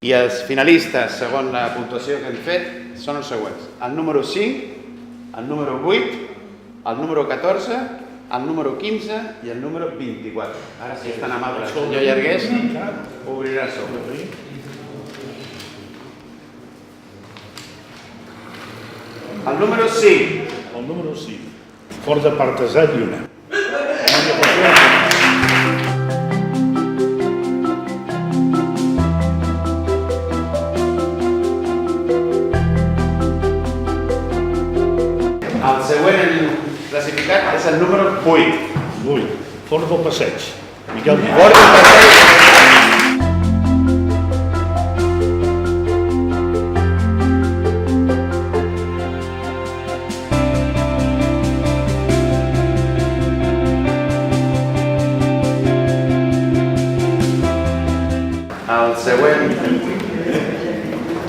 I els finalistes, segons la puntuació que hem fet, són els següents. El número 5, el número 8, el número 14, el número 15 i el número 24. Ara, si és tan amable, el senyor Llargués obrirà el sobre. El número 5. El número 5. Fort de Partesà i una. El següent classificat és el número 8. 8. Fort del Passeig. Miquel Vidal. Fort del Passeig.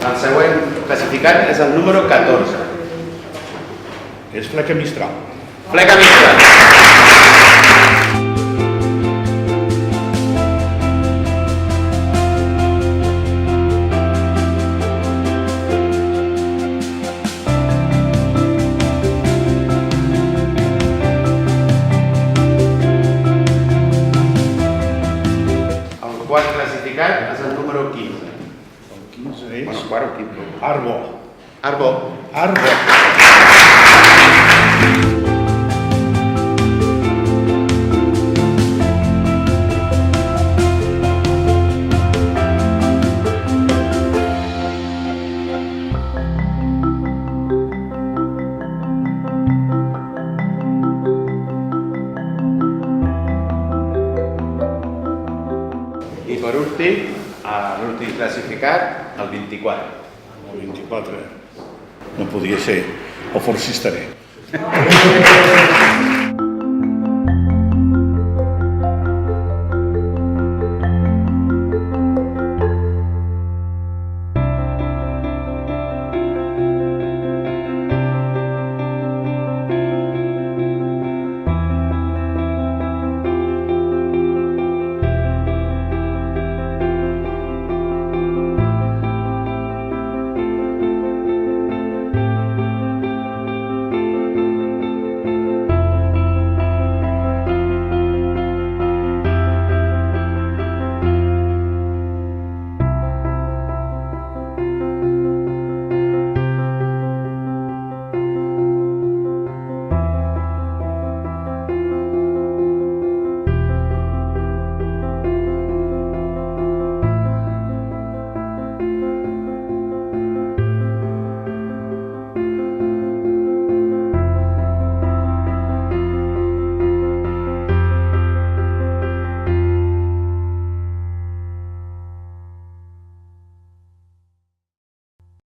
El següent classificat és el número 14. És Fleca Mistral. Fleca Mistral. El quart classificat és el número 15. El 15 és... Bueno, quart o 15. Arbo. Arbo. Arbo. I per últim, l'últim classificat, el 24. El 24. No podia ser. El Fort Cisterer.